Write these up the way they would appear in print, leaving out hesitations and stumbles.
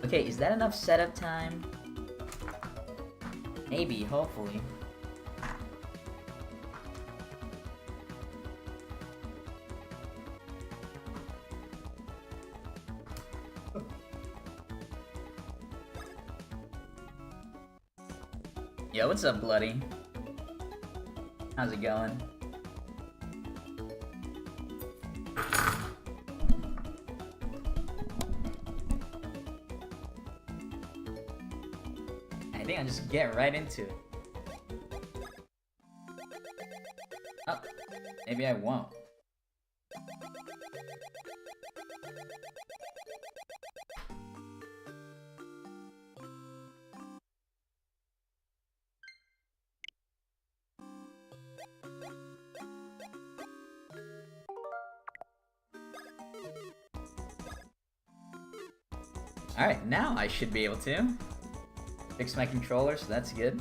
Okay, is that enough setup time? Maybe, hopefully. Yo, what's up, Bloody? How's it going? I think I'll just get right into it. Oh, maybe I won't. Alright, now I should be able to fix my controller, so that's good.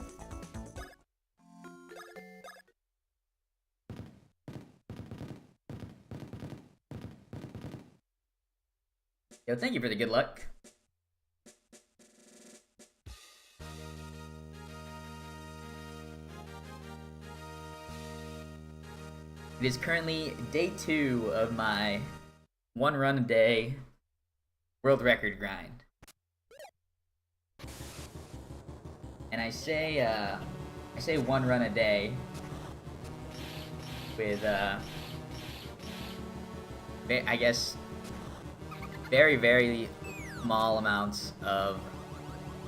Yo, thank you for the good luck. It is currently day 2 of my 1 run a day world record grind. And I say 1 run a day with I guess very, very small amounts of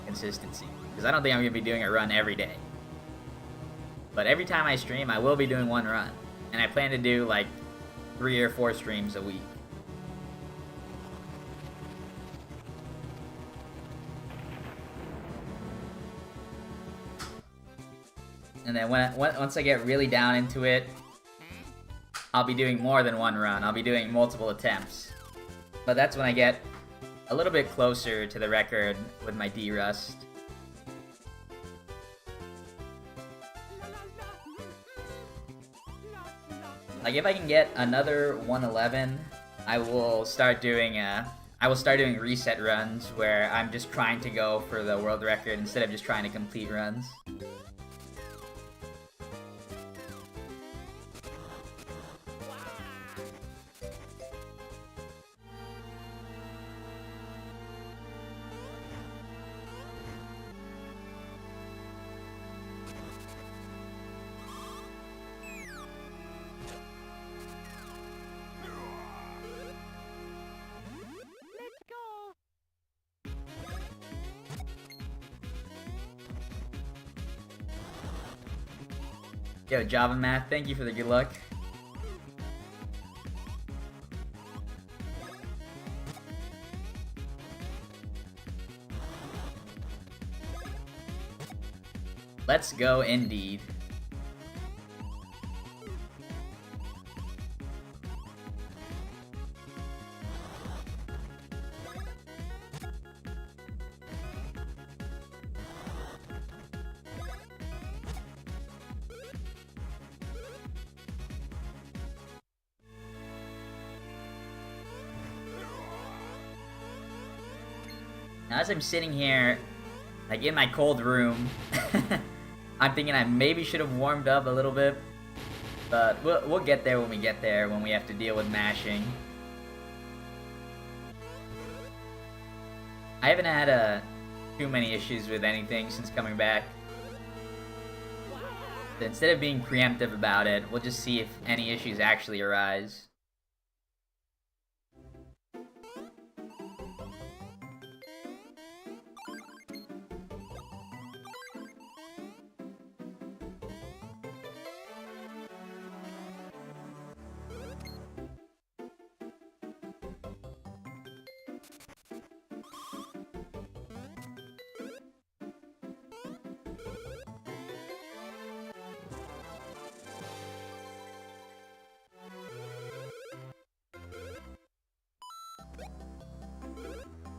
consistency, because I don't think I'm gonna be doing a run every day. But every time I stream, I will be doing 1 run, and I plan to do like 3 or 4 streams a week. And then once I get really down into it, I'll be doing more than 1 run. I'll be doing multiple attempts. But that's when I get a little bit closer to the record with my D-Rust. Like, if I can get another 111, I will start doing reset runs where I'm just trying to go for the world record instead of just trying to complete runs. Yo, Java Math, thank you for the good luck. Let's go indeed. Now, as I'm sitting here, like in my cold room, I'm thinking I maybe should have warmed up a little bit, but we'll get there when we get there, when we have to deal with mashing. I haven't had too many issues with anything since coming back. So instead of being preemptive about it, we'll just see if any issues actually arise.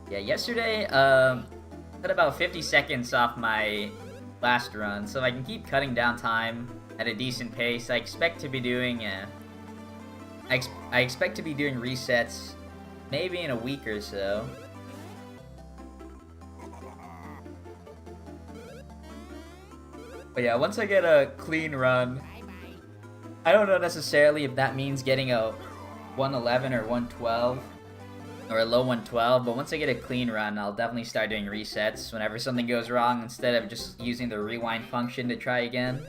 Yeah, yesterday, cut about 50 seconds off my last run, so if I can keep cutting down time at a decent pace, I expect to be doing, I expect to be doing resets maybe in a week or so. But yeah, once I get a clean run, I don't know necessarily if that means getting a 111 or 112 or a low 112, but once I get a clean run, I'll definitely start doing resets whenever something goes wrong instead of just using the rewind function to try again.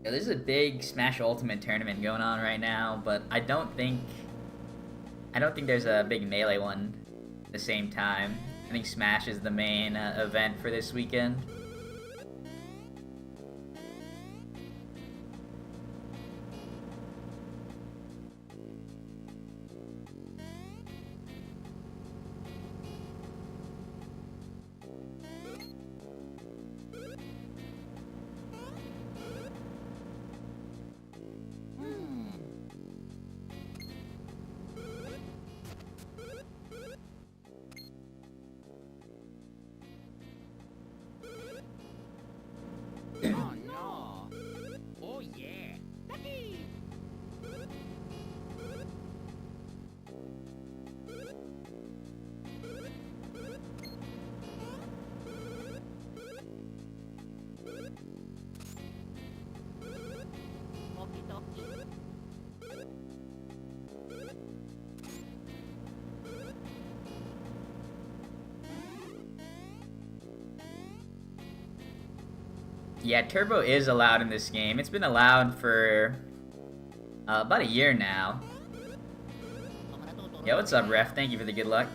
Yeah, there's a big Smash Ultimate tournament going on right now, but I don't think there's a big Melee one at the same time. I think Smash is the main event for this weekend. Oh no! Oh yeah! Okie dokie. Yeah, Turbo is allowed in this game. It's been allowed for about a year now. Yo, what's up, Ref? Thank you for the good luck.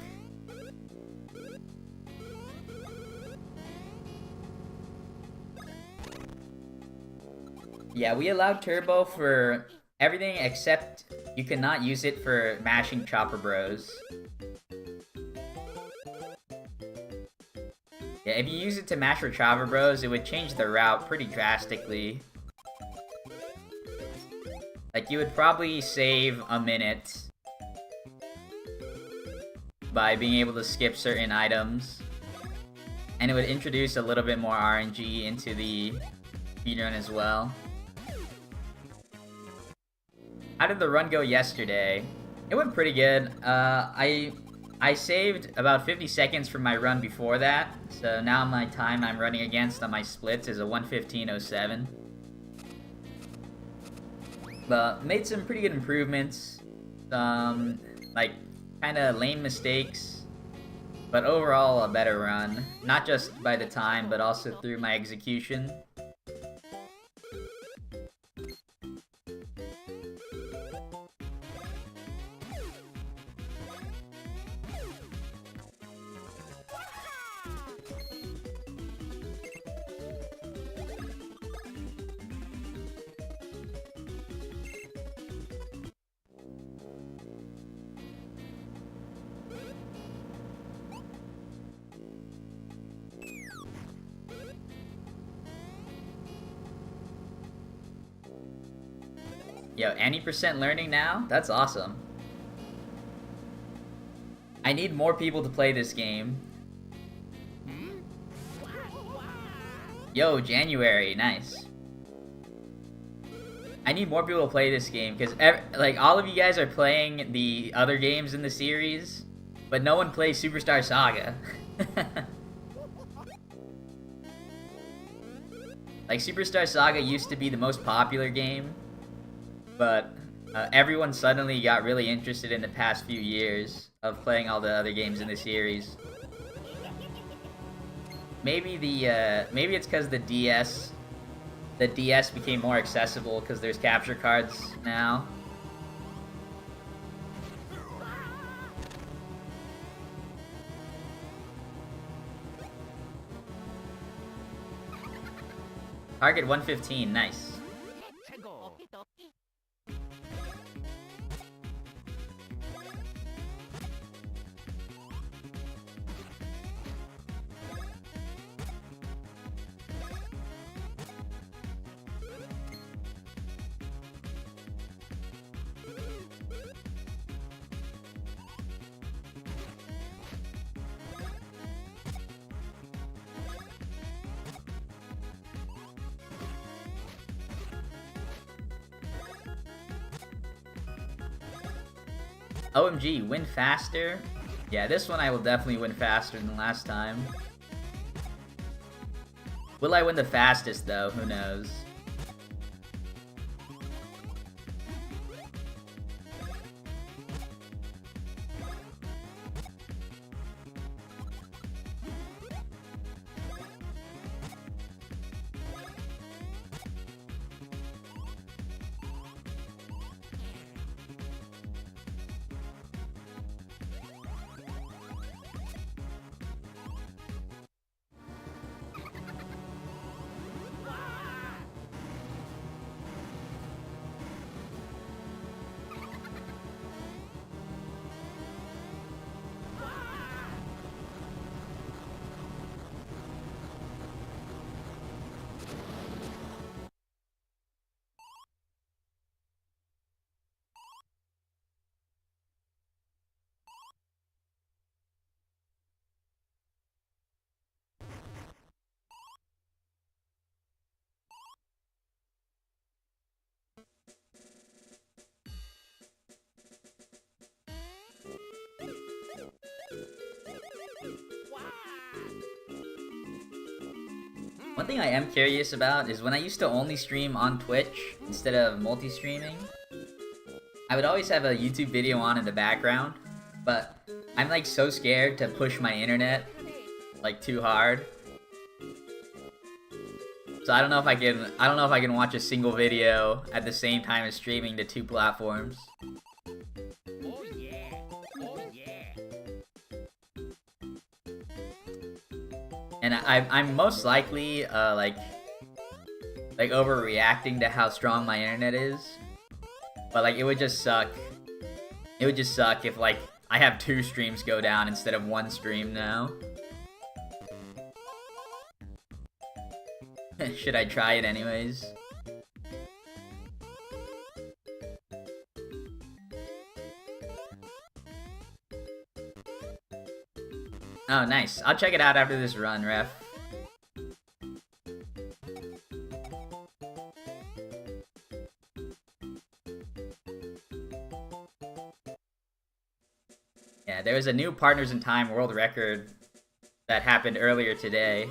Yeah, we allowed Turbo for everything except you cannot use it for mashing Chopper Bros. Yeah, if you use it to mash for Chopper Bros, it would change the route pretty drastically. Like, you would probably save a minute by being able to skip certain items. And it would introduce a little bit more RNG into the speedrun as well. How did the run go yesterday? It went pretty good. I saved about 50 seconds from my run before that, so now my time I'm running against on my splits is a 1:15:07. But made some pretty good improvements. Some, like, kind of lame mistakes, but overall a better run. Not just by the time, but also through my execution. Yo, any percent learning now? That's awesome. I need more people to play this game. Yo, January, nice. I need more people to play this game, because like all of you guys are playing the other games in the series, but no one plays Superstar Saga. Like, Superstar Saga used to be the most popular game, but everyone suddenly got really interested in the past few years of playing all the other games in the series. Maybe maybe it's because the DS became more accessible because there's capture cards now. Target 115, nice. OMG, win faster? Yeah, this one I will definitely win faster than last time. Will I win the fastest though? Who knows? One thing I am curious about is when I used to only stream on Twitch instead of multi-streaming, I would always have a YouTube video on in the background, but I'm like so scared to push my internet like too hard. So I don't know if I can watch a single video at the same time as streaming to two platforms. Oh yeah. Oh yeah. And I'm most likely like overreacting to how strong my internet is. But like it would just suck. It would just suck if like I have 2 streams go down instead of 1 stream now. Should I try it anyways? Oh, nice. I'll check it out after this run, ref. Yeah, there was a new Partners in Time world record that happened earlier today.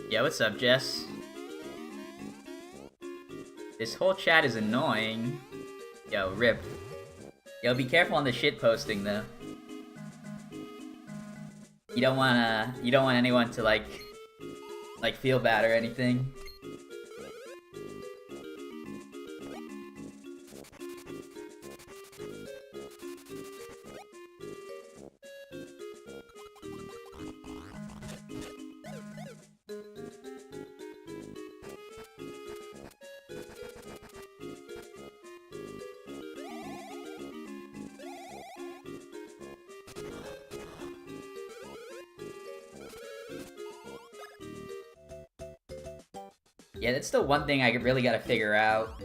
Yeah, what's up, Jess? This whole chat is annoying. Yo, rip. Yo, be careful on the shit posting though. You don't want anyone to like feel bad or anything. Yeah, that's the one thing I really gotta figure out.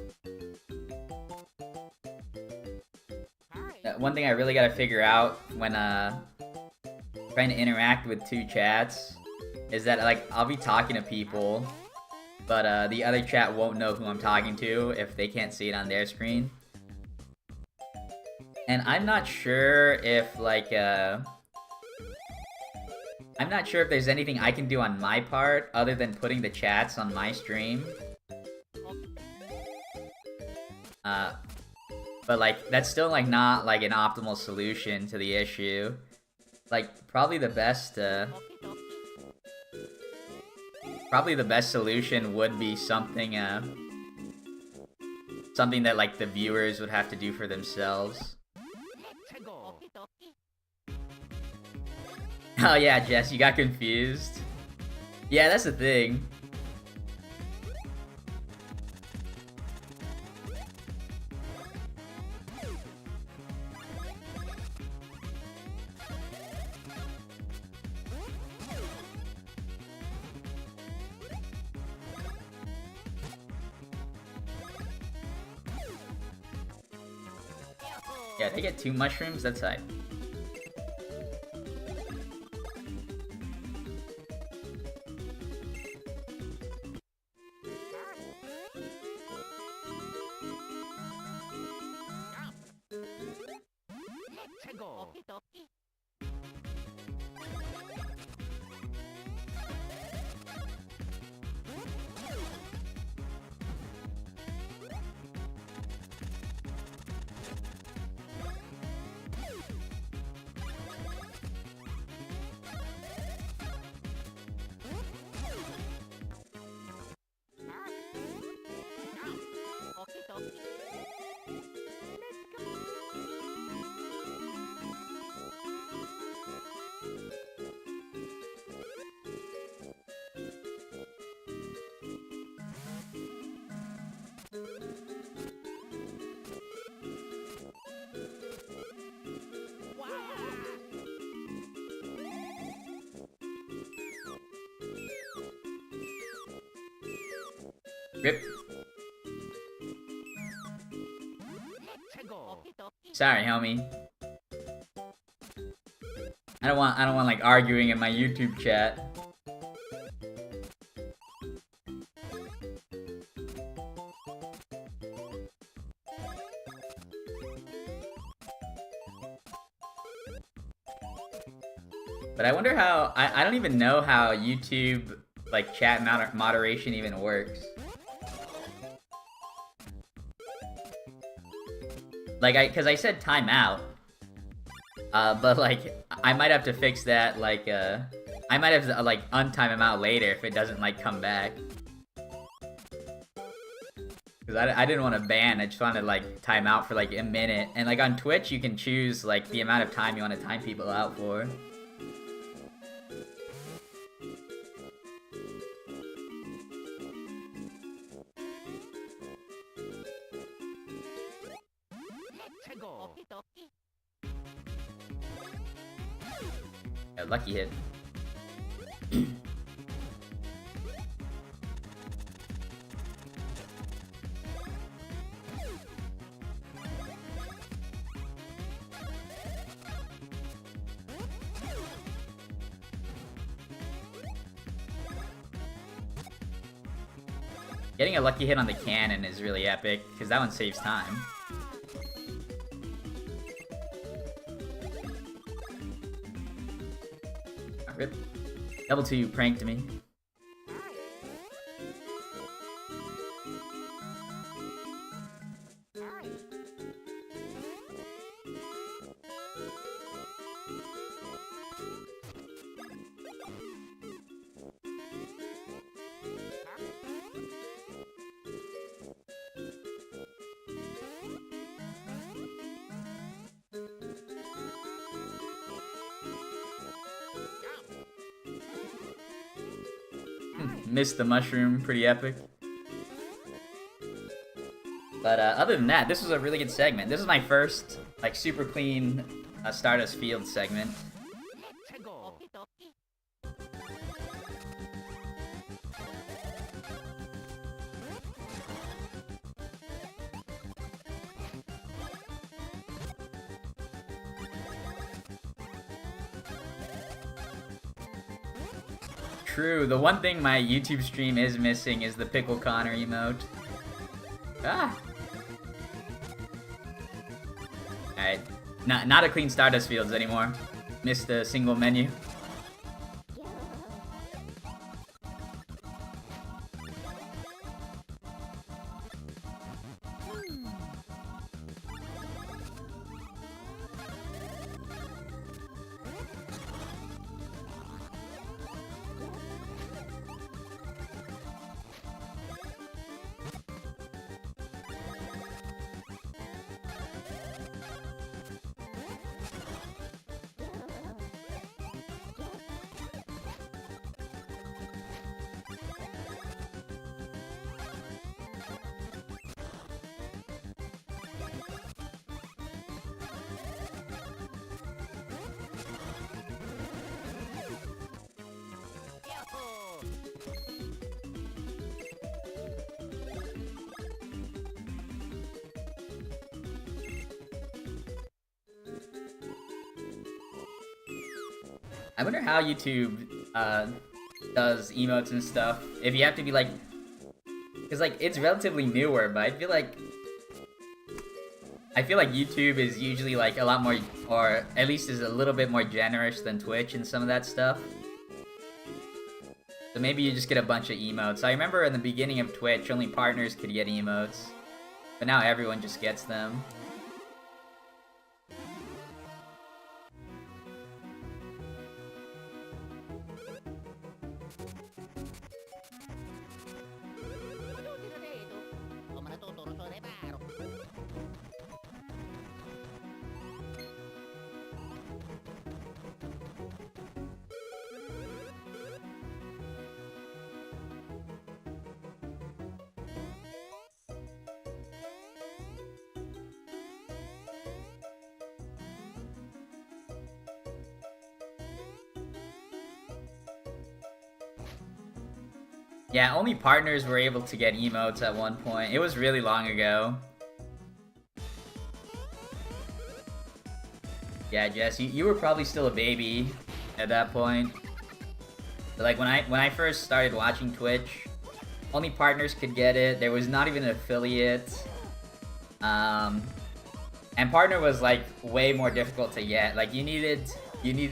One thing I really gotta figure out when trying to interact with two chats is that like I'll be talking to people but the other chat won't know who I'm talking to if they can't see it on their screen. And I'm not sure if, like, I'm not sure if there's anything I can do on my part other than putting the chats on my stream. But, like, that's still, like, not, like, an optimal solution to the issue. Like, probably the best solution would be something, something that, like, the viewers would have to do for themselves. Oh yeah, Jess, you got confused? Yeah, that's the thing. Yeah, they get 2 mushrooms, that's hype. Rip. Sorry, homie. I don't want like arguing in my YouTube chat. But I wonder how I don't even know how YouTube like chat moderation even works. Like, cause I said timeout, but like I might have to fix that. Like, I might have to like untime him out later if it doesn't like come back. Cause I didn't want to ban. I just wanted to like time out for like a minute. And like on Twitch, you can choose like the amount of time you want to time people out for. Yeah, lucky hit. Getting a lucky hit on the cannon is really epic, because that one saves time. Rip. Double 2 pranked me. Missed the mushroom, pretty epic. But other than that, this was a really good segment. This is my first, like, super clean Stardust Field segment. True. The one thing my YouTube stream is missing is the Pickle Connor emote. Ah. Alright. Not a clean Stardust Fields anymore. Missed a single menu. I wonder how YouTube does emotes and stuff. If you have to be like, because like it's relatively newer, but I feel like YouTube is usually like a lot more, or at least is a little bit more generous than Twitch and some of that stuff. So maybe you just get a bunch of emotes. I remember in the beginning of Twitch, only partners could get emotes, but now everyone just gets them. Yeah, only partners were able to get emotes at one point. It was really long ago. Yeah, Jess, you were probably still a baby at that point. But like when I first started watching Twitch, only partners could get it. There was not even an affiliate. And partner was like way more difficult to get. Like you needed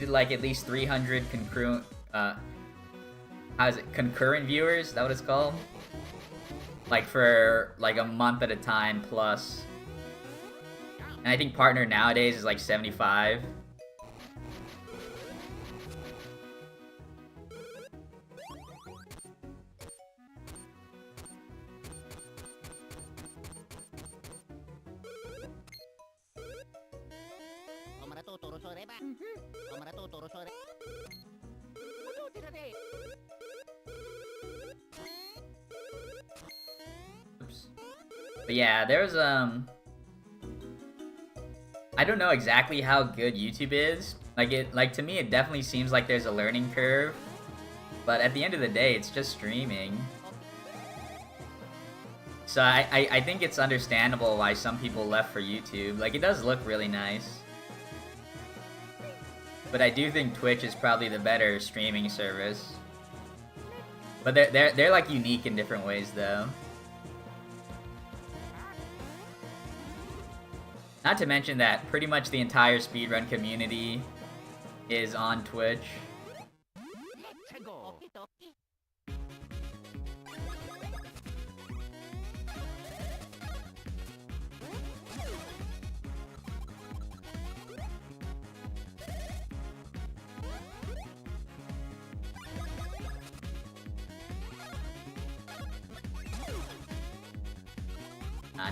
like at least 300 concurrent concurrent viewers, is that what it's called? Like for like a month at a time plus. And I think partner nowadays is like 75. Oops. But yeah, there's I don't know exactly how good YouTube is. Like to me it definitely seems like there's a learning curve. But at the end of the day, it's just streaming. So I think it's understandable why some people left for YouTube. Like it does look really nice. But I do think Twitch is probably the better streaming service. But they're like unique in different ways though. Not to mention that pretty much the entire speedrun community is on Twitch.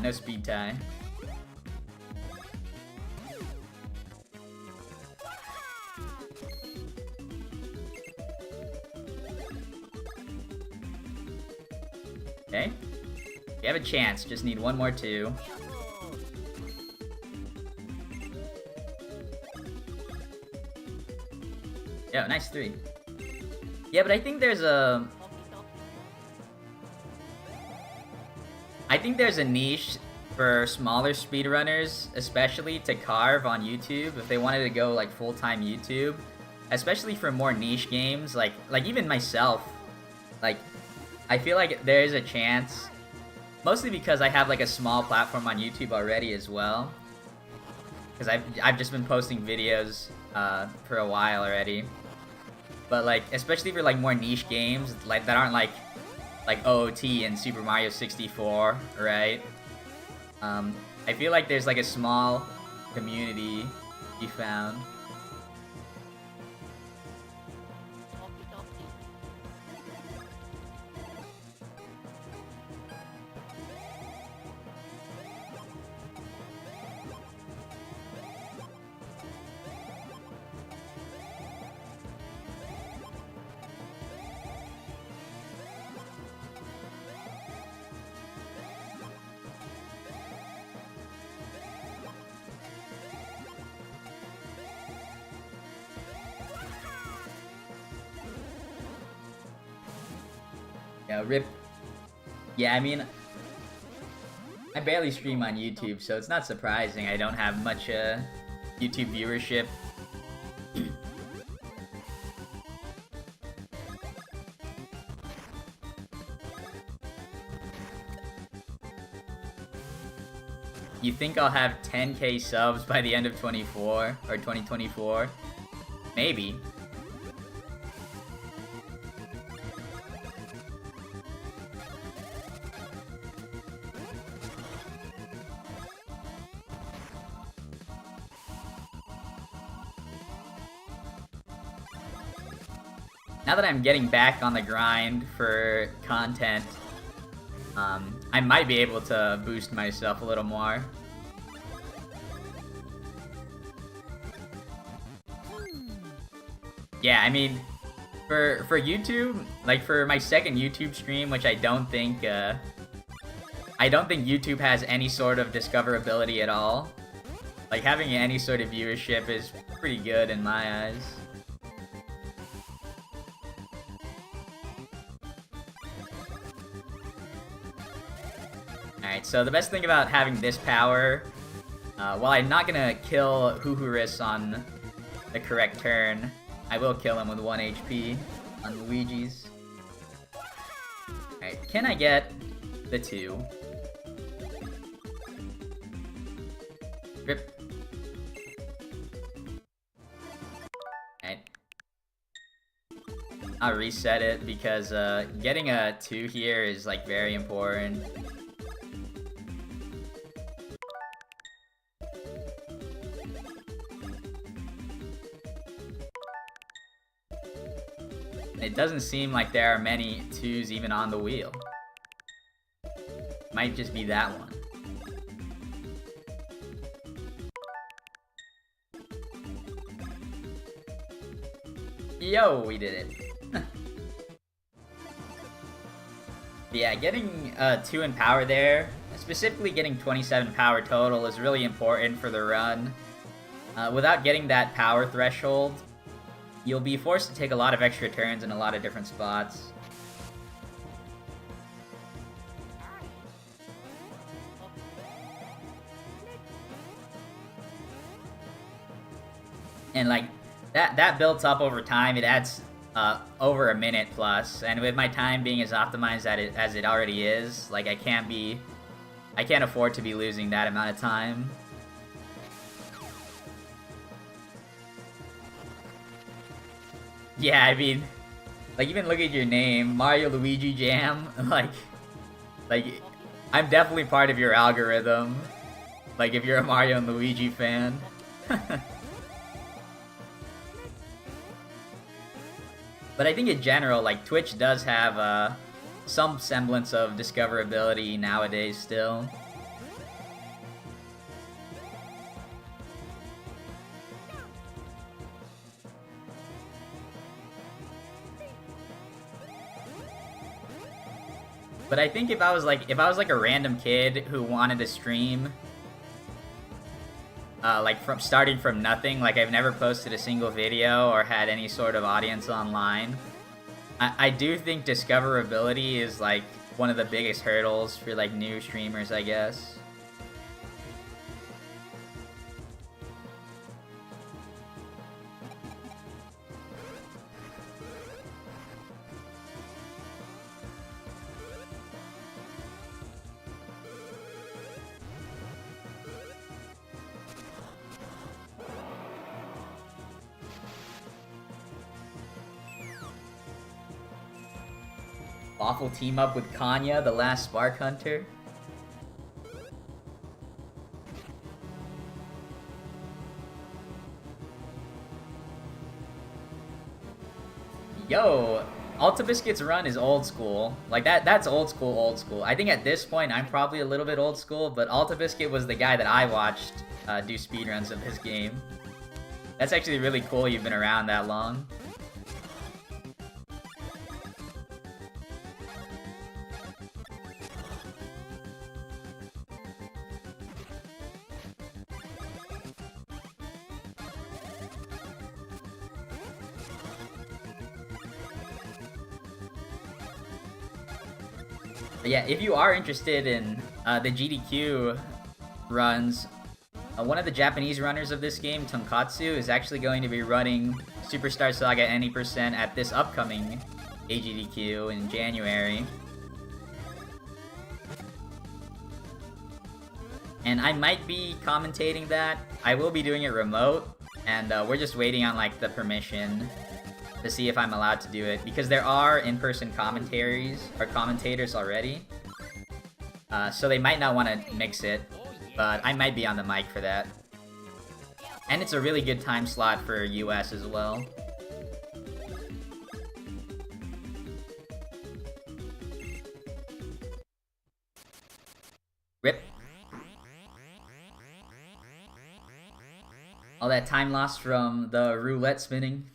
No speed tie. Okay. You have a chance, just need one more two. Yeah, nice three. Yeah, but I think there's a... I think there's a niche for smaller speedrunners, especially to carve on YouTube, if they wanted to go like full-time YouTube. especially for more niche games, like even myself, like I feel like there is a chance, mostly because I have like a small platform on YouTube already as well, because I've just been posting videos for a while already. But like, especially for like more niche games, like that aren't like OOT and Super Mario 64, right? I feel like there's like a small community to be found. Yeah, rip. Yeah, I mean, I barely stream on YouTube, so it's not surprising I don't have much YouTube viewership. You think I'll have 10k subs by the end of 24 or 2024? Maybe. Now that I'm getting back on the grind for content, I might be able to boost myself a little more. Yeah, I mean, for YouTube, like for my second YouTube stream, which I don't think YouTube has any sort of discoverability at all. Like having any sort of viewership is pretty good in my eyes. Alright, so the best thing about having this power, while I'm not gonna kill Huhuris on the correct turn, I will kill him with 1 HP on Luigi's. Alright, can I get the 2? Rip. Alright. I'll reset it because getting a 2 here is like very important. It doesn't seem like there are many 2s even on the wheel. Might just be that one. Yo, we did it. Yeah, getting 2 in power there, specifically getting 27 power total, is really important for the run. Without getting that power threshold, you'll be forced to take a lot of extra turns in a lot of different spots. And like, that builds up over time. It adds over a minute plus, and with my time being as optimized as it already is, like I can't afford to be losing that amount of time. Yeah, I mean, like even look at your name, Mario Luigi Jam. like, I'm definitely part of your algorithm. Like if you're a Mario and Luigi fan. But I think in general, like Twitch does have some semblance of discoverability nowadays still. But I think if I was like a random kid who wanted to stream, like starting from nothing, like I've never posted a single video or had any sort of audience online, I do think discoverability is like one of the biggest hurdles for like new streamers, I guess. Awful team up with Kanya, the last Spark Hunter. Yo, Alta Biscuit's run is old school. Like that's old school, old school. I think at this point I'm probably a little bit old school, but Alta Biscuit was the guy that I watched do speedruns of his game. That's actually really cool you've been around that long. But yeah, if you are interested in the GDQ runs, one of the Japanese runners of this game, Tonkatsu, is actually going to be running Superstar Saga any percent at this upcoming AGDQ in January. And I might be commentating that. I will be doing it remote, and we're just waiting on like the permission to see if I'm allowed to do it, because there are in-person commentaries or commentators already. So they might not want to mix it, but I might be on the mic for that. And it's a really good time slot for US as well. Rip. All that time lost from the roulette spinning.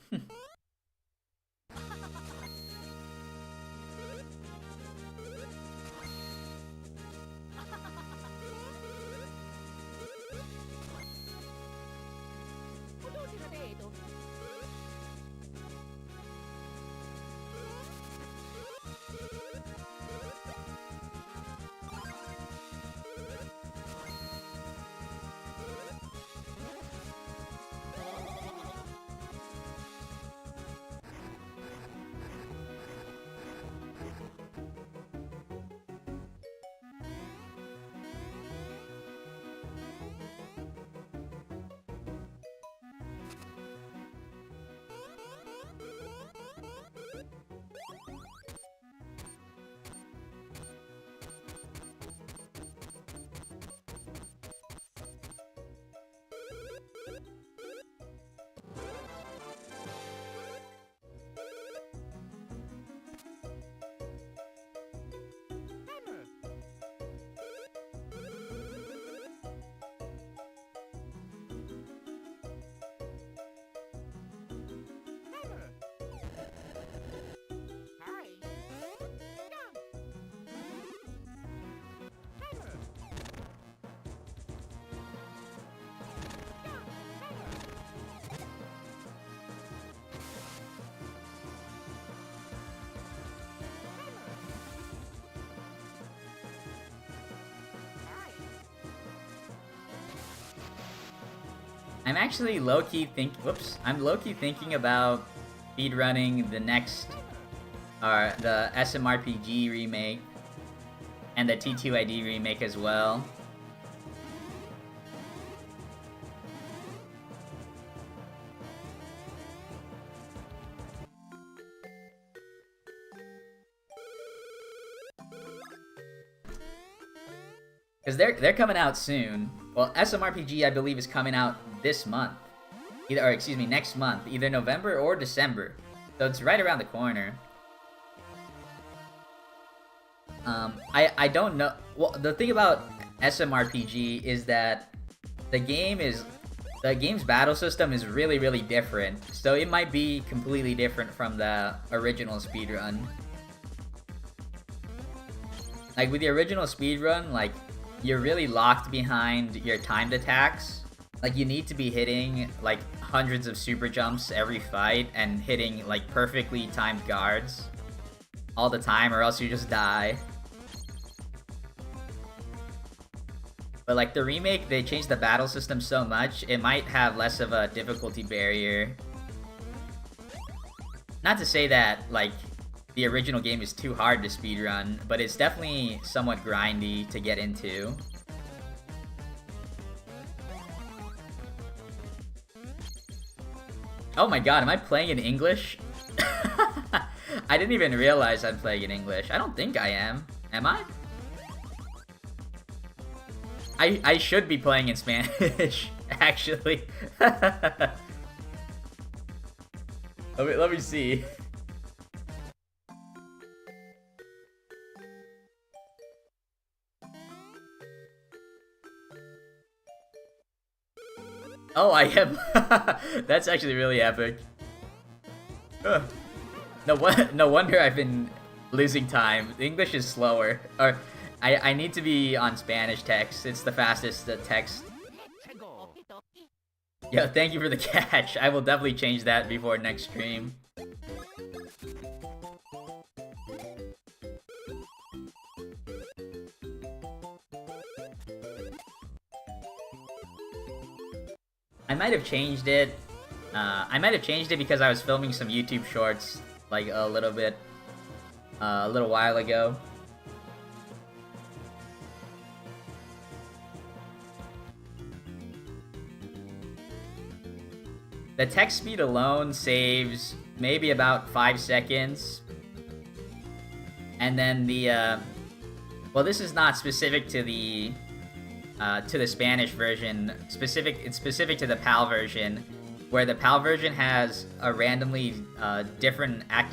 I'm actually low-key I'm low-key thinking about speedrunning the next, the SMRPG remake and the T2ID remake as well. Because they're coming out soon. Well, SMRPG I believe is coming out this month. Next month. Either November or December. So it's right around the corner. I don't know. Well, the thing about SMRPG is that the game's battle system is really, really different. So it might be completely different from the original speedrun. Like with the original speedrun, like you're really locked behind your timed attacks. Like you need to be hitting like hundreds of super jumps every fight and hitting like perfectly timed guards all the time, or else you just die. But like the remake, they changed the battle system so much, it might have less of a difficulty barrier. Not to say that like the original game is too hard to speedrun, but it's definitely somewhat grindy to get into. Oh my god, am I playing in English? I didn't even realize I'm playing in English. I don't think I am. Am I? I should be playing in Spanish, actually. Let me see. Oh, I am. That's actually really epic. Ugh. No wonder I've been losing time. English is slower. Or, I need to be on Spanish text. It's the fastest text. Yo, thank you for the catch. I will definitely change that before next stream. I might have changed it. I might have changed it because I was filming some YouTube shorts like a little while ago. The text speed alone saves maybe about 5 seconds. And then the, well, this is not specific to the Spanish version. It's specific to the PAL version, where the PAL version has a randomly different a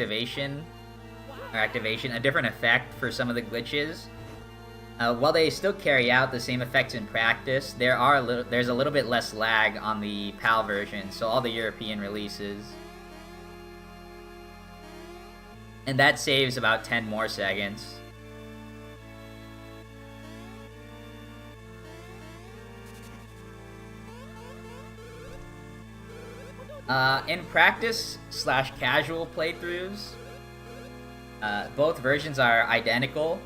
different effect for some of the glitches. While they still carry out the same effects in practice, there's a little bit less lag on the PAL version, so all the European releases. And that saves about 10 more seconds. In practice / casual playthroughs, both versions are identical,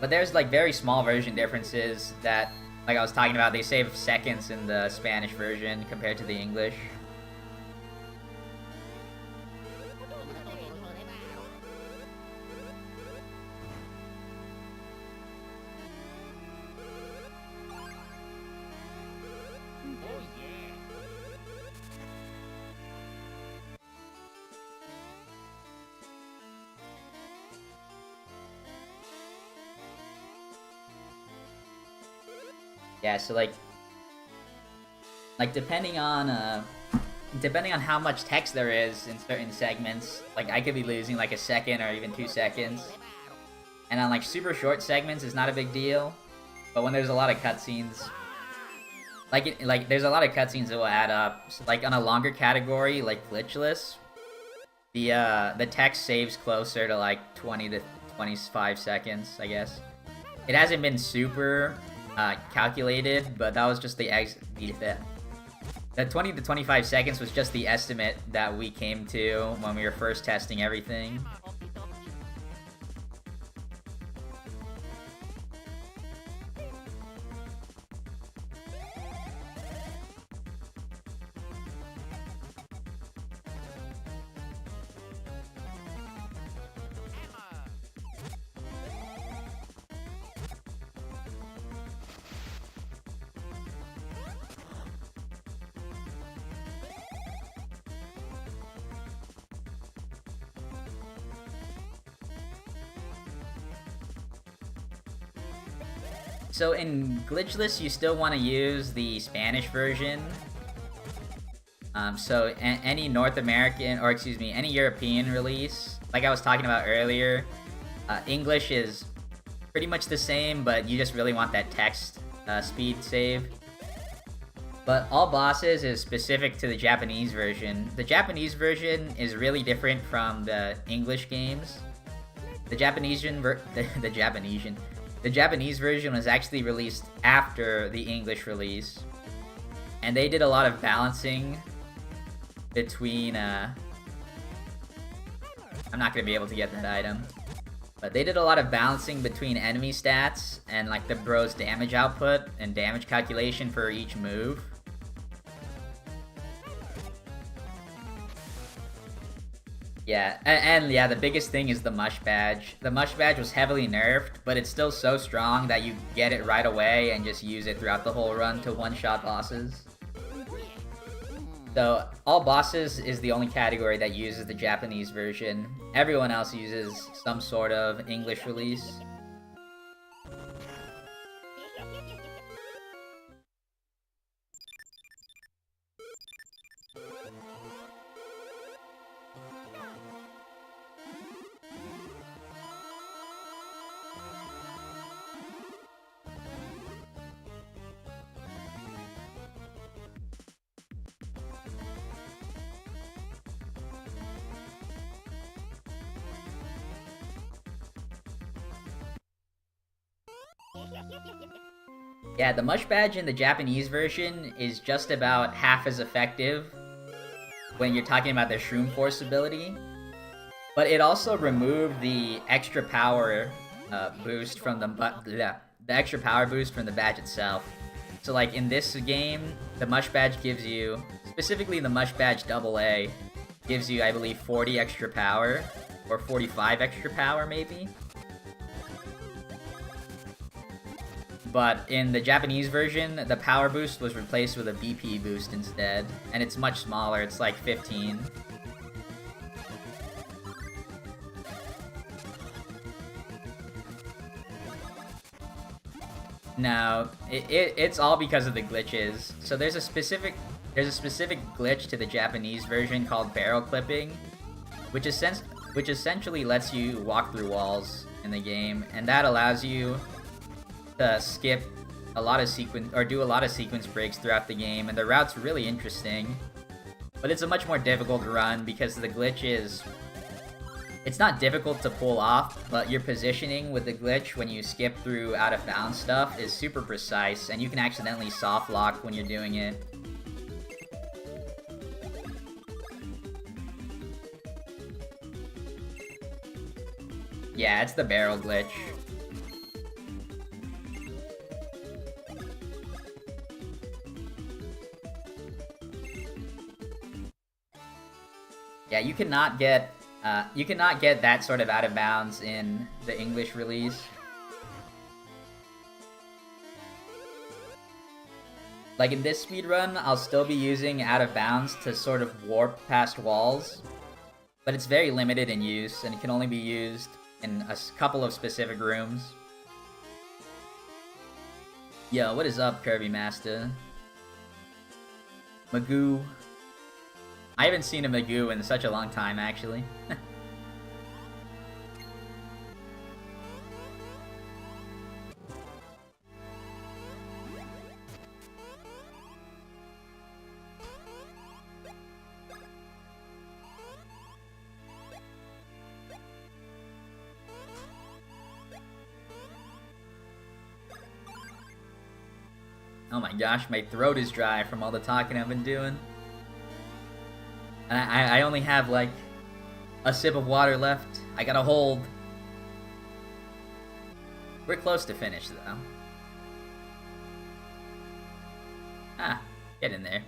but there's like very small version differences that, like I was talking about, they save seconds in the Spanish version compared to the English. Yeah, so like depending on how much text there is in certain segments, like I could be losing like a second or even 2 seconds. And on like super short segments, it's not a big deal. But when there's a lot of cutscenes, like there's a lot of cutscenes that will add up. So like on a longer category, like glitchless, the text saves closer to like 20 to 25 seconds, I guess. It hasn't been super calculated, but that was just the 20 to 25 seconds was just the estimate that we came to when we were first testing everything. So in glitchless, you still want to use the Spanish version. So any North American, or excuse me, any European release, like I was talking about earlier, English is pretty much the same, but you just really want that text speed save. But all bosses is specific to the Japanese version. The Japanese version is really different from the English games. The Japanese version was actually released after the English release, and they did a lot of balancing between, I'm not going to be able to get that item, but they did a lot of balancing between enemy stats and like the bro's damage output and damage calculation for each move. Yeah, and yeah, the biggest thing is the Mush Badge. The Mush Badge was heavily nerfed, but it's still so strong that you get it right away and just use it throughout the whole run to one-shot bosses. So, all bosses is the only category that uses the Japanese version. Everyone else uses some sort of English release. Yeah, the Mush Badge in the Japanese version is just about half as effective when you're talking about the Shroom Force ability. But it also removed the extra power boost from the extra power boost from the badge itself. So like in this game, the Mush Badge gives you, specifically the Mush Badge AA, gives you I believe 40 extra power, or 45 extra power maybe. But in the Japanese version, the power boost was replaced with a BP boost instead, and it's much smaller, it's like 15. No, it's all because of the glitches. So there's a specific glitch to the Japanese version called barrel clipping, which essentially lets you walk through walls in the game, and that allows you to skip a lot of sequence breaks throughout the game, and the route's really interesting. But it's a much more difficult run because the glitch is... It's not difficult to pull off, but your positioning with the glitch when you skip through out-of-bounds stuff is super precise, and you can accidentally soft lock when you're doing it. Yeah, it's the barrel glitch. Yeah, you cannot get that sort of out of bounds in the English release. Like in this speedrun, I'll still be using out of bounds to sort of warp past walls, but it's very limited in use, and it can only be used in a couple of specific rooms. Yo, what is up, Kirby Master? Magoo. I haven't seen a Magoo in such a long time, actually. Oh my gosh, my throat is dry from all the talking I've been doing. And I only have like a sip of water left. I gotta hold. We're close to finish though. Ah, get in there.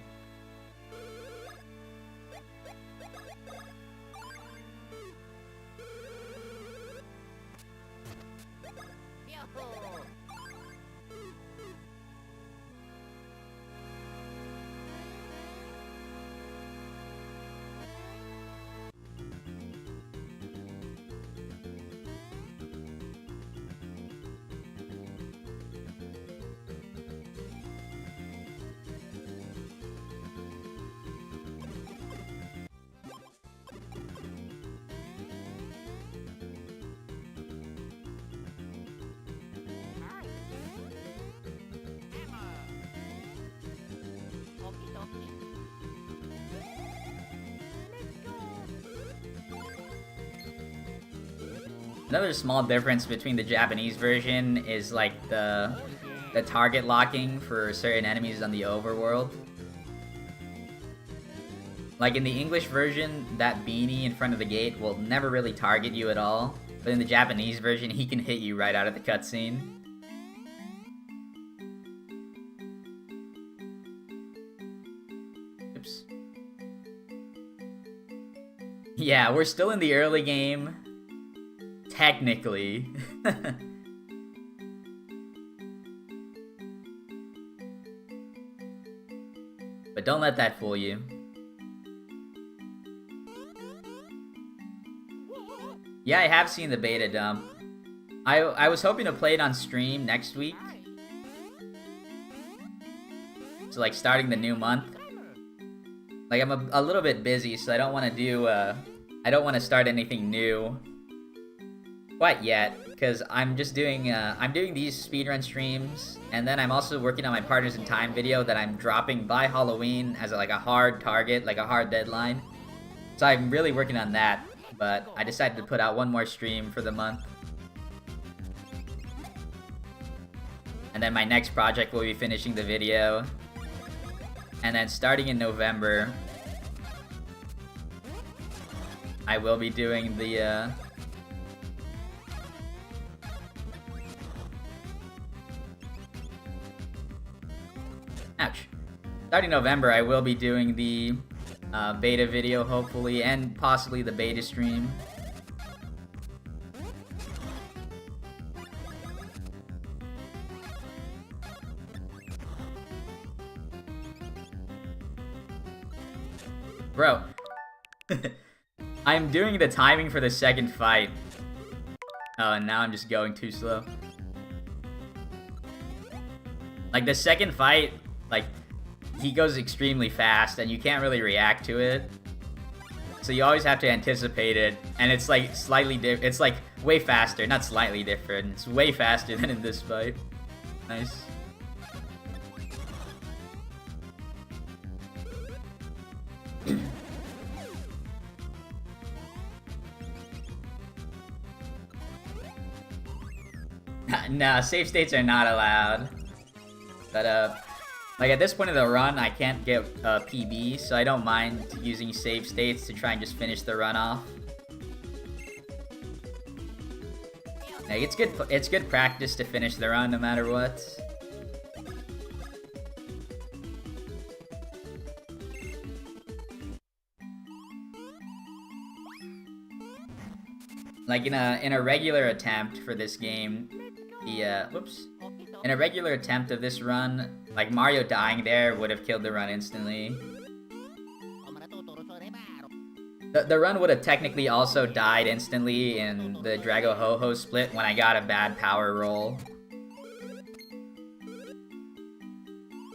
Another small difference between the Japanese version is like the target locking for certain enemies on the overworld. Like in the English version, that beanie in front of the gate will never really target you at all, but in the Japanese version, he can hit you right out of the cutscene. Oops. Yeah, we're still in the early game. Technically. But don't let that fool you. Yeah, I have seen the beta dump. I was hoping to play it on stream next week. So like starting the new month. Like I'm a little bit busy, so I don't want to do I don't want to start anything new quite yet, because I'm just doing I'm doing these speedrun streams, and then I'm also working on my Partners in Time video that I'm dropping by Halloween as like a hard target, like a hard deadline. So I'm really working on that, but I decided to put out one more stream for the month. And then my next project will be finishing the video. And then starting in November, I will be doing the ouch. Starting November, I will be doing the beta video, hopefully, and possibly the beta stream. Bro, I'm doing the timing for the second fight. Oh, and now I'm just going too slow. Like, the second fight, like, he goes extremely fast, and you can't really react to it. So you always have to anticipate it, and it's, like, slightly different. It's, like, way faster. Not slightly different. It's way faster than in this fight. Nice. Nah, save states are not allowed. But, like at this point of the run, I can't get PB, so I don't mind using save states to try and just finish the run off. Like, it's good practice to finish the run no matter what. Like in a regular attempt for this game, in a regular attempt of this run, like Mario dying there would have killed the run instantly. The run would have technically also died instantly in the Drago Ho-Ho split when I got a bad power roll.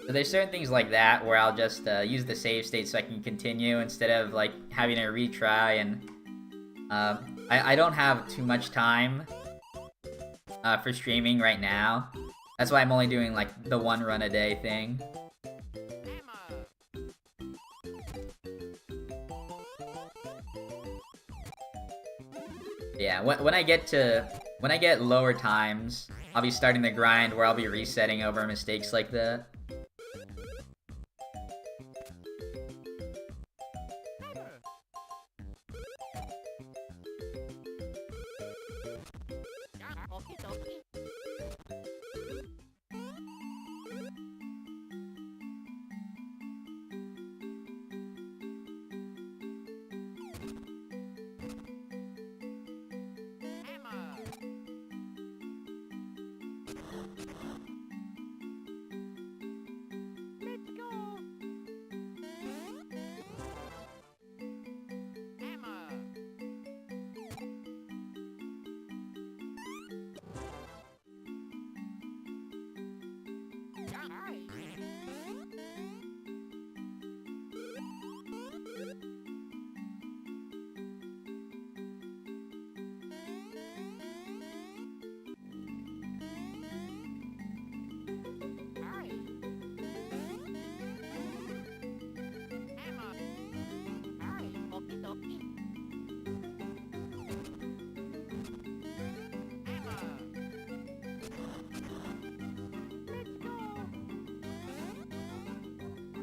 So there's certain things like that where I'll just use the save state so I can continue instead of like having to retry, and I don't have too much time for streaming right now. That's why I'm only doing like the one run a day thing. Yeah, when I get lower times, I'll be starting the grind where I'll be resetting over mistakes like that.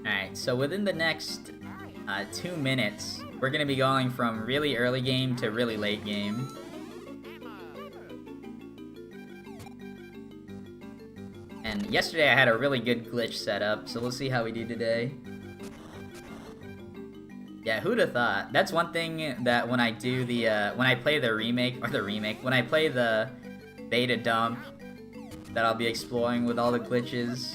Alright, so within the next 2 minutes, we're gonna be going from really early game to really late game. And yesterday I had a really good glitch set up, so we'll see how we do today. Yeah, who'd have thought? That's one thing that when I do the, when I play the remake, when I play the beta dump, that I'll be exploring with all the glitches.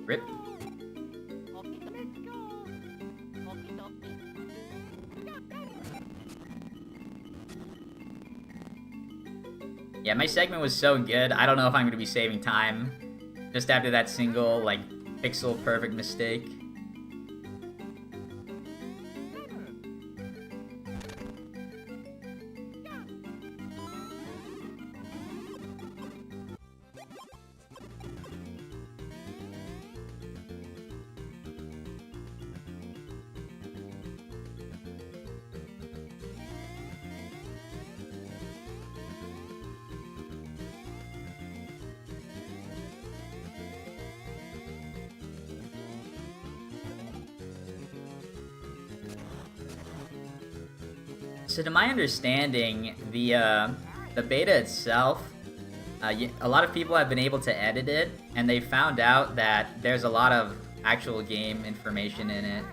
Rip. Yeah, my segment was so good, I don't know if I'm going to be saving time just after that single, like, pixel perfect mistake. So to my understanding, the beta itself, a lot of people have been able to edit it, and they found out that there's a lot of actual game information in it.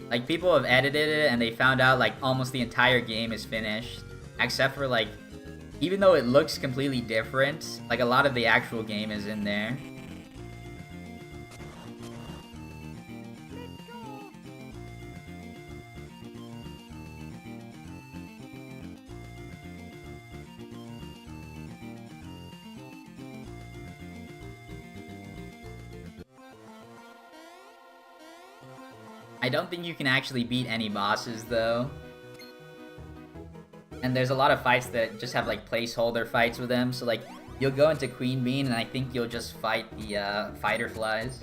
Like, people have edited it, and they found out, like, almost the entire game is finished, except for, like, even though it looks completely different, like, a lot of the actual game is in there. I don't think you can actually beat any bosses, though. And there's a lot of fights that just have, like, placeholder fights with them, so, like, you'll go into Queen Bean, and I think you'll just fight the, fighter flies.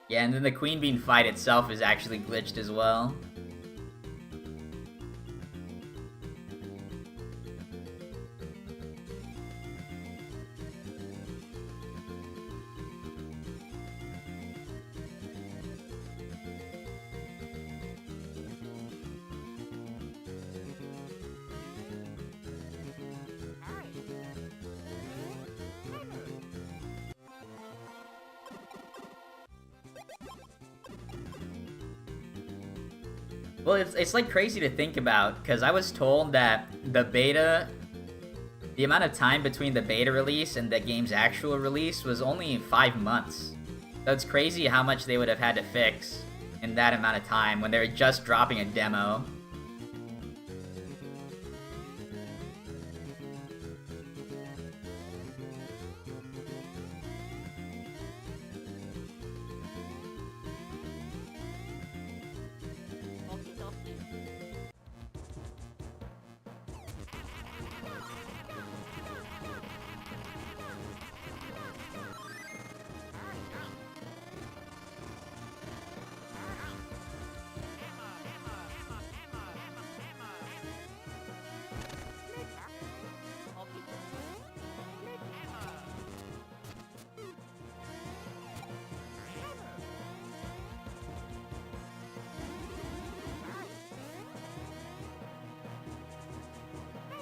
Yeah, and then the Queen Bean fight itself is actually glitched as well. Well, it's like crazy to think about, because I was told that the beta, the amount of time between the beta release and the game's actual release was only 5 months. So it's crazy how much they would have had to fix in that amount of time when they were just dropping a demo.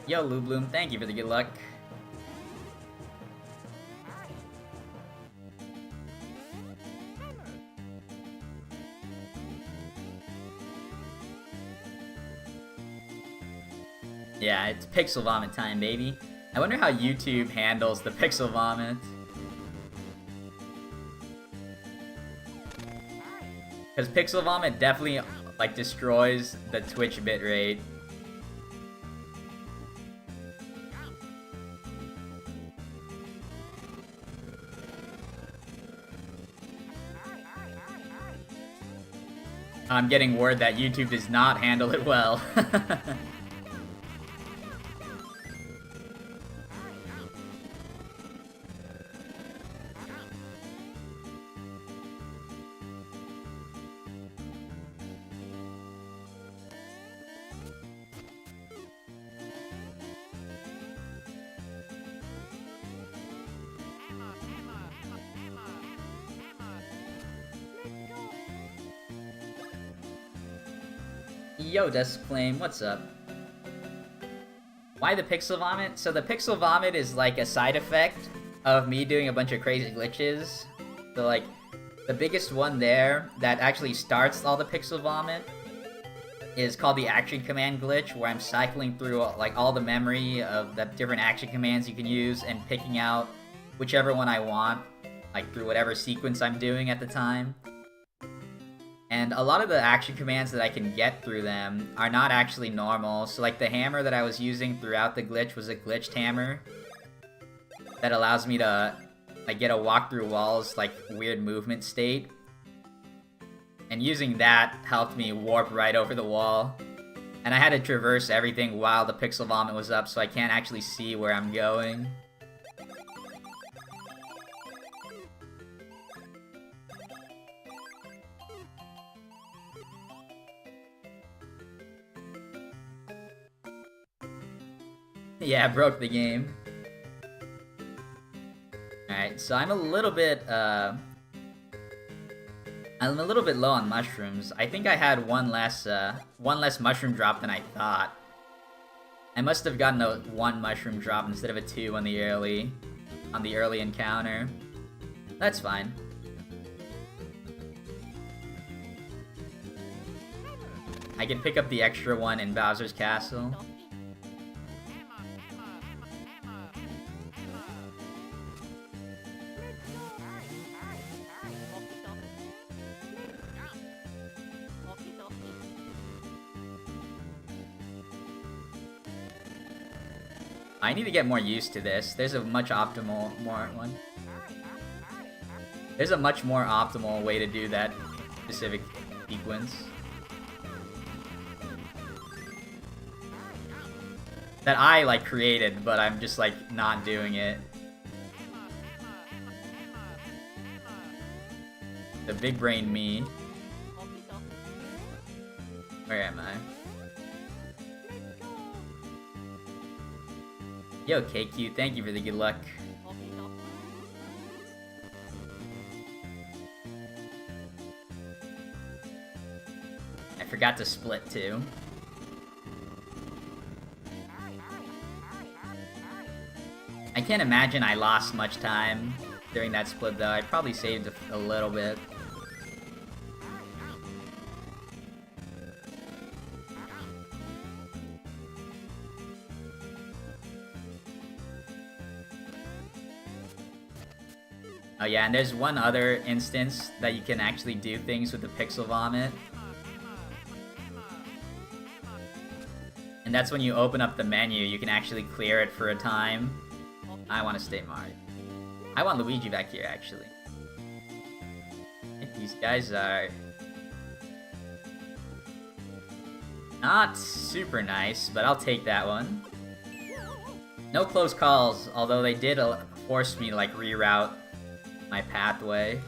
Yo, Lubloom, thank you for the good luck. Yeah, it's pixel vomit time, baby. I wonder how YouTube handles the pixel vomit. Because pixel vomit definitely, like, destroys the Twitch bitrate. I'm getting word that YouTube does not handle it well. Yo, Desflame, what's up? Why the pixel vomit? So the pixel vomit is like a side effect of me doing a bunch of crazy glitches. So like, the biggest one there that actually starts all the pixel vomit is called the action command glitch, where I'm cycling through like all the memory of the different action commands you can use and picking out whichever one I want, like through whatever sequence I'm doing at the time. And a lot of the action commands that I can get through them are not actually normal. So like the hammer that I was using throughout the glitch was a glitched hammer that allows me to like get a walk through walls like weird movement state. And using that helped me warp right over the wall. And I had to traverse everything while the pixel vomit was up, so I can't actually see where I'm going. Yeah, broke the game. Alright, so I'm a little bit low on mushrooms. I think I had one less mushroom drop than I thought. I must have gotten a 1 mushroom drop instead of a 2 on the early encounter. That's fine. I can pick up the extra one in Bowser's Castle. I need to get more used to this. There's a much more optimal way to do that specific sequence. That I like created, but I'm just like not doing it. The big brain me. Where am I? Yo, KQ, thank you for the good luck. I forgot to split too. I can't imagine I lost much time during that split though. I probably saved a little bit. Oh yeah, and there's one other instance that you can actually do things with the pixel vomit. And that's when you open up the menu, you can actually clear it for a time. I want to stay Mario. I want Luigi back here, actually. I think these guys are not super nice, but I'll take that one. No close calls, although they did force me to like reroute my pathway.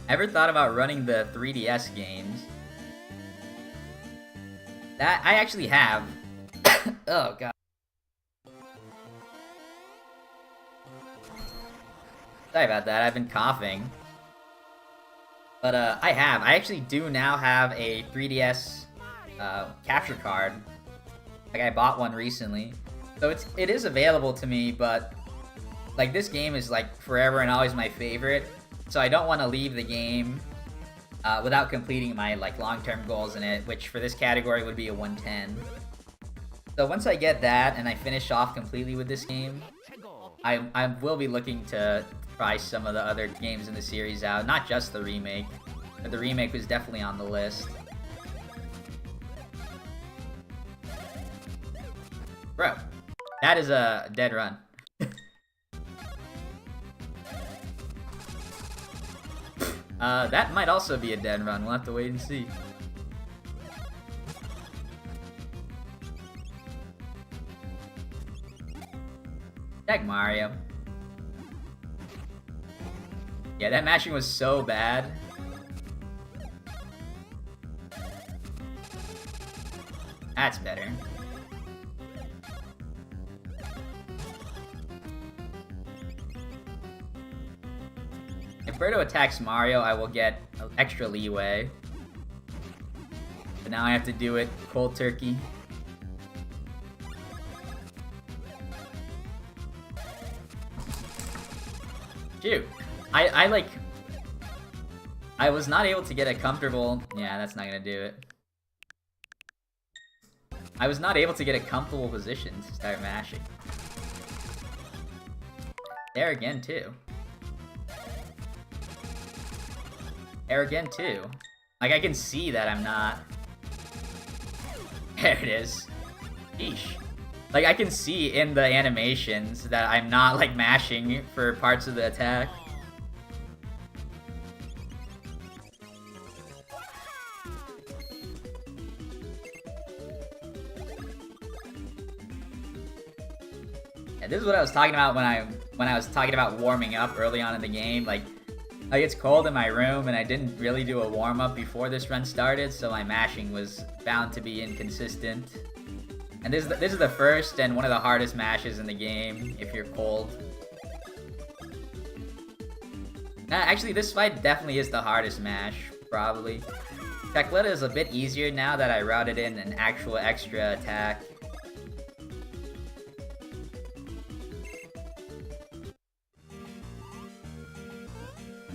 Ever thought about running the 3DS games? That I actually have. Oh god. Sorry about that, I've been coughing. But I actually do now have a 3DS capture card. Like I bought one recently. So it is available to me, but like this game is like forever and always my favorite. So I don't want to leave the game without completing my like long-term goals in it, which for this category would be a 110. So once I get that and I finish off completely with this game, I will be looking to try some of the other games in the series out, not just the remake, but the remake was definitely on the list. Bro, that is a dead run. That might also be a dead run. We'll have to wait and see. Tag Mario. Yeah, that mashing was so bad. That's better. If Birdo attacks Mario, I will get extra leeway. But now I have to do it cold turkey. Shoot. I was not able to get a comfortable... Yeah, that's not gonna do it. I was not able to get a comfortable position to start mashing. There again, too. There again, too. Like, I can see that I'm not... There it is. Sheesh. Like, I can see in the animations that I'm not, like, mashing for parts of the attack. Yeah, this is what I was talking about when I was talking about warming up early on in the game. Like it's cold in my room, and I didn't really do a warm-up before this run started, so my mashing was bound to be inconsistent. And this is the first and one of the hardest mashes in the game, if you're cold. Actually, this fight definitely is the hardest mash, probably. Tecletta is a bit easier now that I routed in an actual extra attack.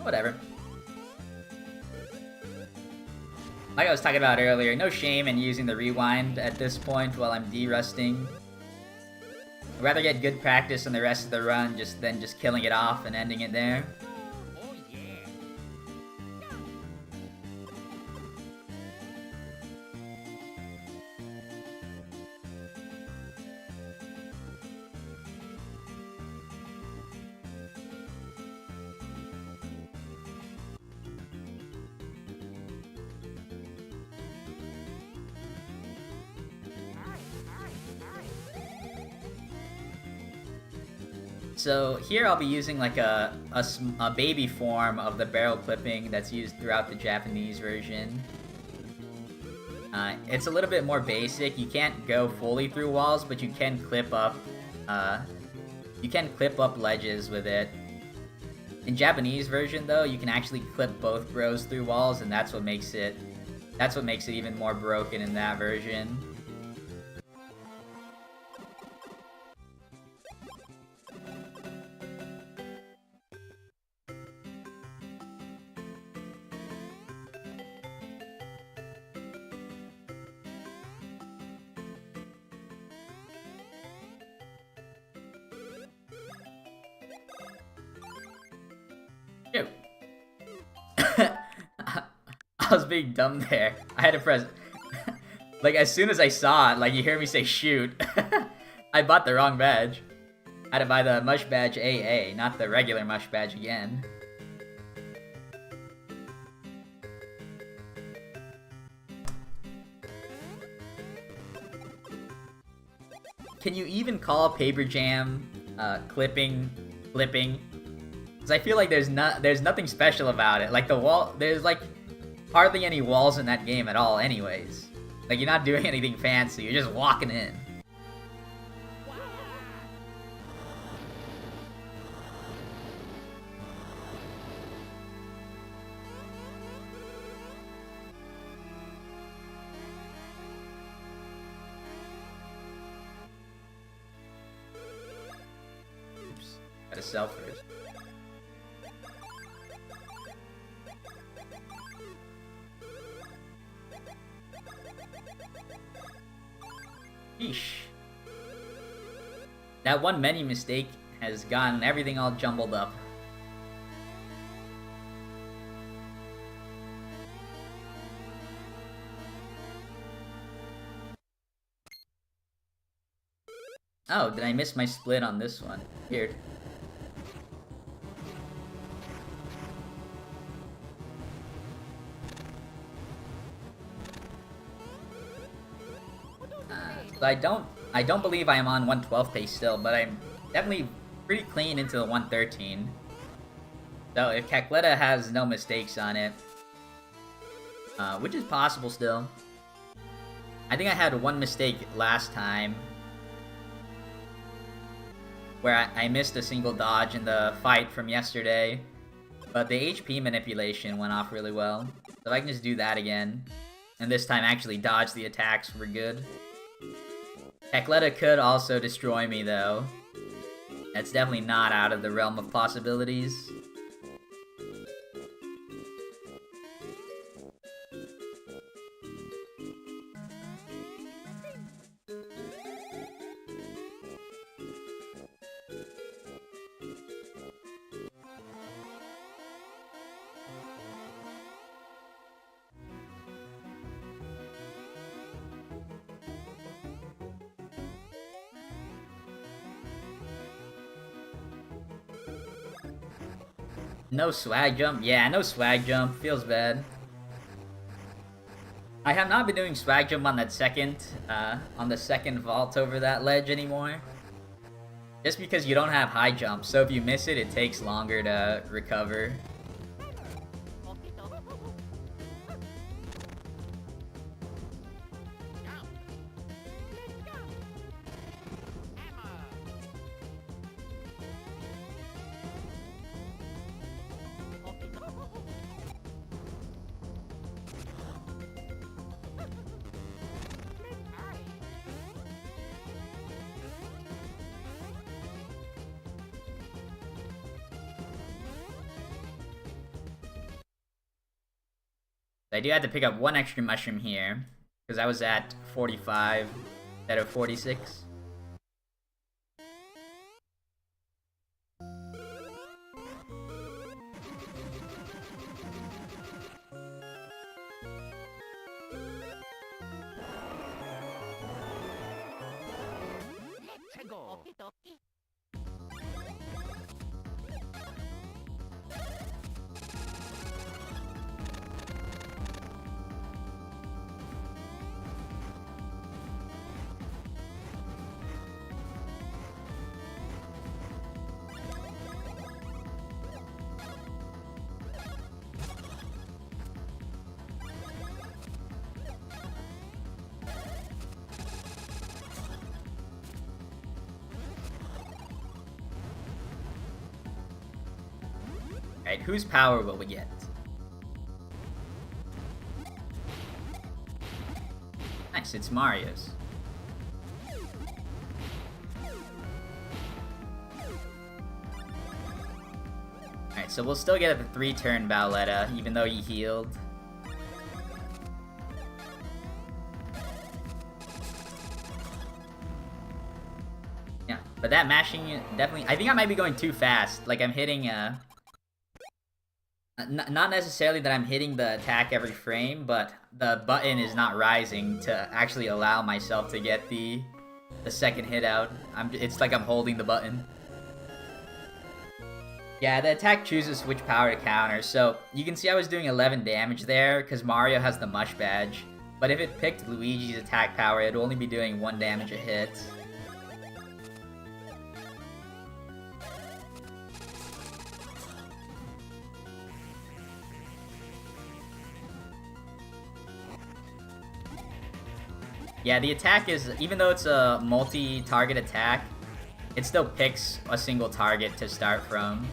Whatever. Like I was talking about earlier, no shame in using the rewind at this point while I'm de-rusting. I'd rather get good practice on the rest of the run than just killing it off and ending it there. Oh yeah. So here I'll be using like a baby form of the barrel clipping that's used throughout the Japanese version. It's a little bit more basic. You can't go fully through walls, but you can clip up ledges with it. In Japanese version though, you can actually clip both bros through walls, and that's what makes it even more broken in that version. Ew. I was being dumb there. I had to press... like, as soon as I saw it, like, you hear me say shoot. I bought the wrong badge. I had to buy the Mush Badge AA, not the regular Mush Badge again. Can you even call Paper Jam clipping? Because I feel like there's nothing special about it. Like the wall, there's like hardly any walls in that game at all anyways. Like you're not doing anything fancy, you're just walking in. Oops, gotta sell first. Sheesh. That one menu mistake has gotten everything all jumbled up. Oh, did I miss my split on this one? Weird. So I don't believe I am on 112 pace still, but I'm definitely pretty clean into the 113. So if Cacletta has no mistakes on it, which is possible still. I think I had one mistake last time, where I missed a single dodge in the fight from yesterday, but the HP manipulation went off really well. So I can just do that again. and this time actually dodge the attacks were good. Hecletta could also destroy me, though. That's definitely not out of the realm of possibilities. No swag jump? Yeah, no swag jump. Feels bad. I have not been doing swag jump on that on the second vault over that ledge anymore. Just because you don't have high jump, so if you miss it, it takes longer to recover. I do have to pick up one extra mushroom here, because I was at 45 instead of 46. Let's go. Alright, whose power will we get? Nice, it's Mario's. Alright, so we'll still get a 3-turn Bowletta, even though he healed. Yeah, but that mashing definitely... I think I might be going too fast. Like, I'm hitting, not necessarily that I'm hitting the attack every frame, but the button is not rising to actually allow myself to get the second hit out. It's like I'm holding the button. Yeah, the attack chooses which power to counter, so you can see I was doing 11 damage there, because Mario has the Mush Badge. But if it picked Luigi's attack power, it'd only be doing 1 damage a hit. Yeah, the attack is, even though it's a multi-target attack, it still picks a single target to start from.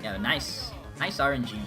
Yeah, nice. Nice RNG.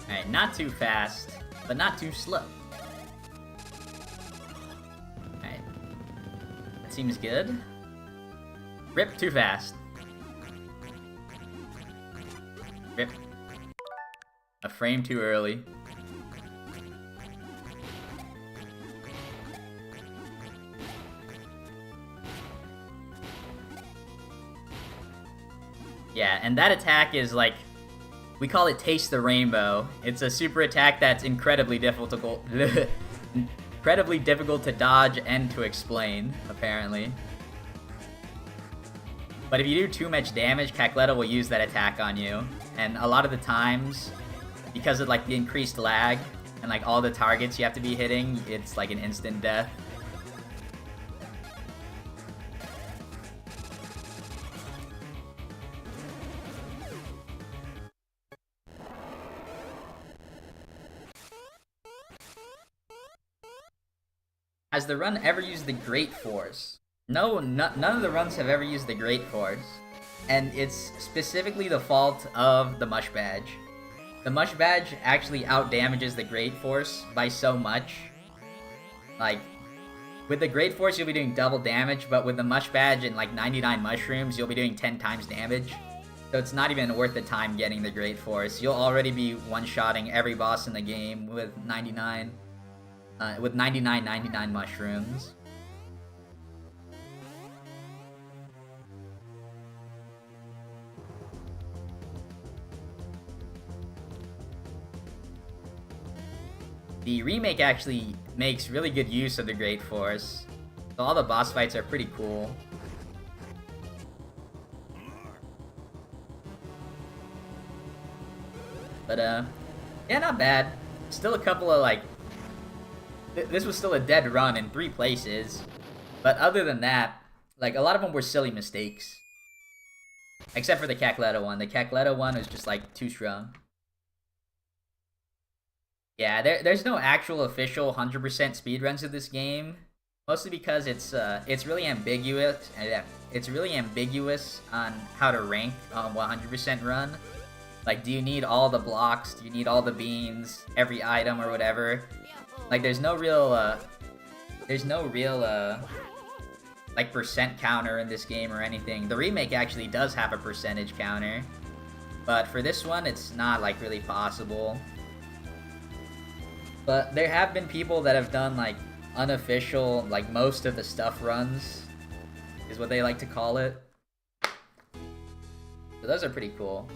Alright, not too fast, but not too slow. Alright. That seems good. Rip, too fast. Rip. A frame too early. Yeah, and that attack is like, we call it Taste the Rainbow. It's a super attack that's incredibly difficult, incredibly difficult to dodge and to explain, apparently. But if you do too much damage, Cackletta will use that attack on you. And a lot of the times, because of like the increased lag and like all the targets you have to be hitting, it's like an instant death. Has the run ever used the Great Force? No, none of the runs have ever used the Great Force. And it's specifically the fault of the Mush Badge. The Mush Badge actually outdamages the Great Force by so much. Like, with the Great Force you'll be doing double damage, but with the Mush Badge and like 99 mushrooms you'll be doing 10 times damage. So it's not even worth the time getting the Great Force. You'll already be one-shotting every boss in the game with 99 mushrooms. The remake actually makes really good use of the Great Force. So all the boss fights are pretty cool. But yeah, not bad. Still a couple of like, this was still a dead run in 3 places. But other than that, like a lot of them were silly mistakes. Except for the Cackletta one. The Cackletta one was just like too strong. Yeah, there's no actual official 100% speedruns of this game, mostly because it's really ambiguous. It's really ambiguous on how to rank on 100% run. Like, do you need all the blocks? Do you need all the beans? Every item or whatever? Like, there's no real like percent counter in this game or anything. The remake actually does have a percentage counter, but for this one, it's not like really possible. But there have been people that have done like unofficial, like most of the stuff runs, is what they like to call it. So those are pretty cool.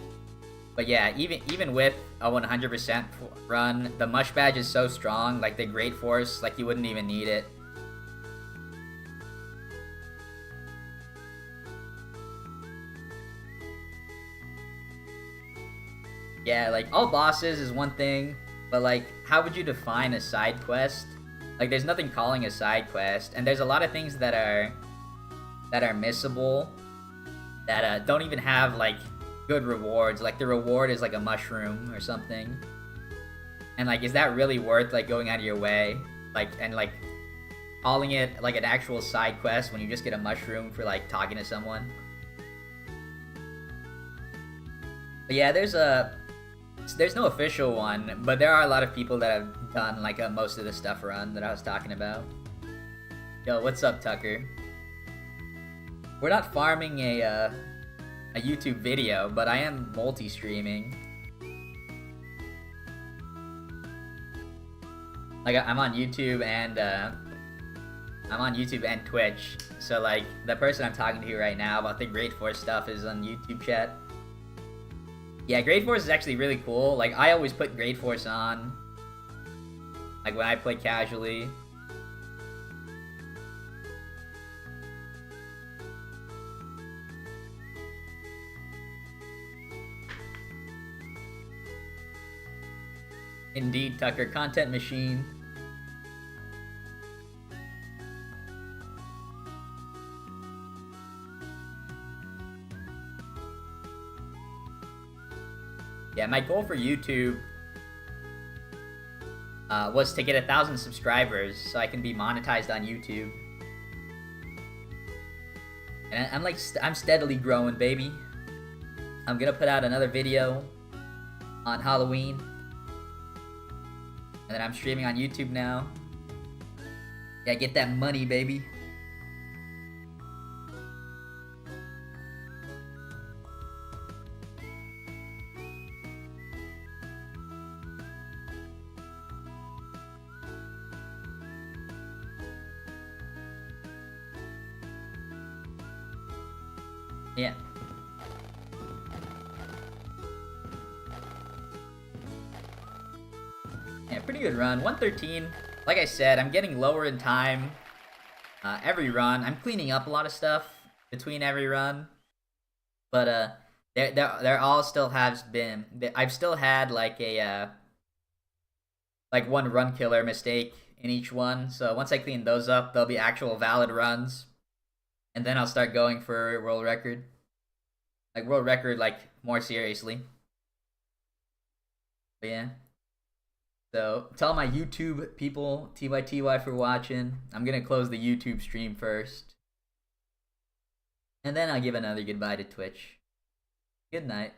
But yeah, even with a 100% run, the Mush Badge is so strong, like the Great Force, like you wouldn't even need it. Yeah, like all bosses is one thing, but like, how would you define a side quest? Like, there's nothing calling a side quest, and there's a lot of things that are missable, that don't even have like good rewards. Like the reward is like a mushroom or something, and like, is that really worth like going out of your way, like, and like calling it like an actual side quest when you just get a mushroom for like talking to someone? But yeah, there's no official one, but there are a lot of people that have done like most of the stuff run that I was talking about. Yo, what's up, Tucker? We're not farming a YouTube video, but I am multi-streaming. Like, I'm on YouTube and Twitch. So like, the person I'm talking to right now about the Great Force stuff is on YouTube chat. Yeah, Great Force is actually really cool. Like, I always put Great Force on, like when I play casually. Indeed, Tucker, content machine. Yeah, my goal for YouTube was to get 1,000 subscribers so I can be monetized on YouTube. And I'm steadily growing, baby. I'm gonna put out another video on Halloween. And then I'm streaming on YouTube now. Yeah, get that money, baby. Yeah. Yeah, pretty good run. 113. Like I said, I'm getting lower in time every run. I'm cleaning up a lot of stuff between every run. But there all still has been. I've still had like a like one run killer mistake in each one. So once I clean those up, they'll be actual valid runs, and then I'll start going for world record. Like world record, like more seriously. But yeah. So tell my YouTube people, TYTY, for watching. I'm gonna close the YouTube stream first. And then I'll give another goodbye to Twitch. Good night.